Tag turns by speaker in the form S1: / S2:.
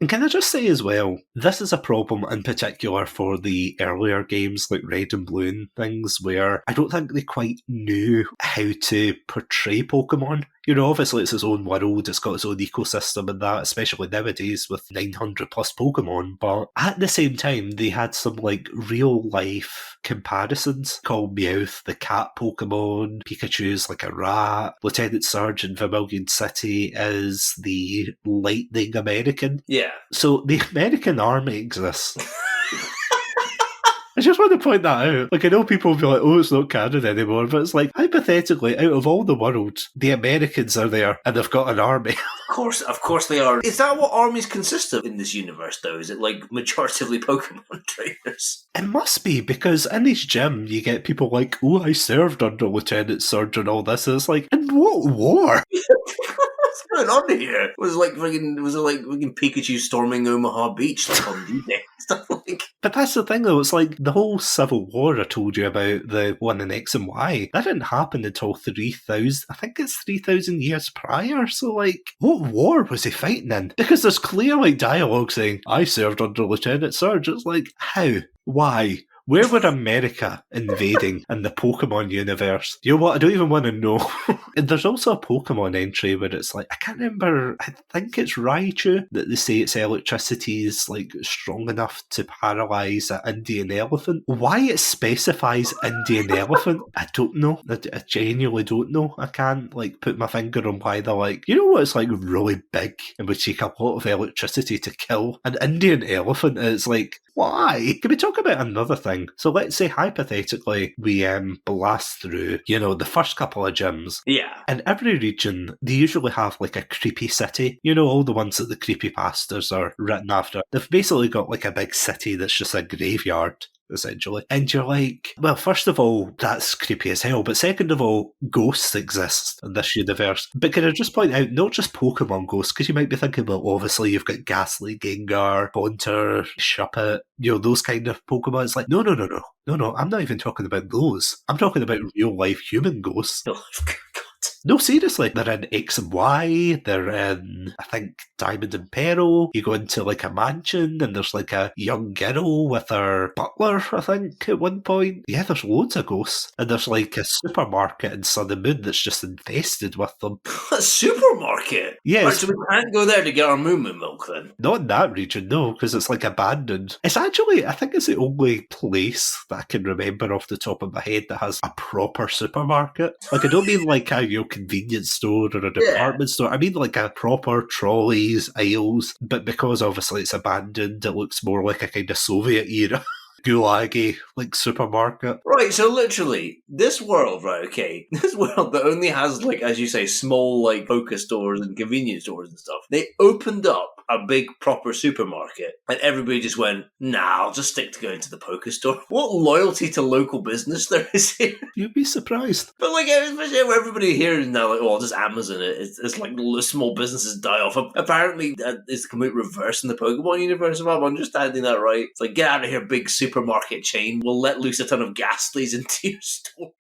S1: And can I just say as well, this is a problem in particular for the earlier games like Red and Blue and things, where I don't think they quite knew how to portray Pokemon. Obviously it's its own world, it's got its own ecosystem and that, especially nowadays with 900 plus Pokemon, but at the same time they had some like real life comparisons. Call Meowth the cat Pokemon, Pikachu's like a rat, Lieutenant Surge in Vermilion City is the lightning American.
S2: Yeah.
S1: So the American army exists. I just want to point that out. Like, I know people will be like, oh, it's not canon anymore, but it's like, hypothetically, out of all the world, the Americans are there and they've got an army.
S2: Of course they are. Is that what armies consist of in this universe, though? Is it like majoritively Pokemon trainers?
S1: It must be, because in this gym, you get people like, oh, I served under Lieutenant Surge and all this. And it's like, in what war?
S2: What's going on here? Was it like freaking Pikachu storming Omaha Beach like on D-Day? Stuff like.
S1: But that's the thing, though. It's like the whole Civil War I told you about, the one in X and Y, that didn't happen until 3,000. I think it's 3,000 years prior. So, like, what war was he fighting in? Because there's clear like dialogue saying, I served under Lieutenant Surge. It's like, how? Why? Where were America invading in the Pokemon universe? You know what? I don't even want to know. And there's also a Pokemon entry where it's like, I can't remember, I think it's Raichu, that they say its electricity is like strong enough to paralyse an Indian elephant. Why it specifies Indian elephant, I don't know. I genuinely don't know. I can't like put my finger on why they're like, you know what, it's like really big and would take a lot of electricity to kill an Indian elephant. And it's like, why? Can we talk about another thing? So let's say hypothetically we blast through, the first couple of gyms.
S2: Yeah.
S1: In every region, they usually have like a creepy city. All the ones that the creepypastas are written after. They've basically got like a big city that's just a graveyard, essentially. And you're like, well, first of all, that's creepy as hell, but second of all, ghosts exist in this universe. But can I just point out, not just Pokemon ghosts, because you might be thinking, well, obviously you've got Ghastly, Gengar, Haunter, Shuppet, those kind of Pokemon. It's like, no, I'm not even talking about those. I'm talking about real life human ghosts.
S2: Oh, God.
S1: No, seriously. They're in X and Y. They're in, I think, Diamond and Pearl. You go into like a mansion and there's like a young girl with her butler, I think, at one point. Yeah, there's loads of ghosts. And there's like a supermarket in Sun and Moon that's just infested with them.
S2: A supermarket?
S1: Yes.
S2: Right, so we can't go there to get our Moo Moo milk then?
S1: Not in that region, no, because it's like abandoned. It's actually, I think it's the only place that I can remember off the top of my head that has a proper supermarket. Like, I don't mean like a convenience store or a department store. I mean like a proper trolleys, aisles, but because obviously it's abandoned, it looks more like a kind of Soviet era gulaggy like supermarket.
S2: Right, so literally, this world, right, okay, this world that only has, like, as you say, small, like, poker stores and convenience stores and stuff, they opened up a big proper supermarket and everybody just went, nah, I'll just stick to going to the poker store. What loyalty to local business there is here.
S1: You'd be surprised.
S2: But like, especially everybody here is now like, oh, I'll just Amazon it. It's like small businesses die off. Apparently, it's the complete reverse in the Pokemon universe, if I'm understanding that right. It's like, get out of here, big supermarket chain. We'll let loose a ton of Ghastlies into your store.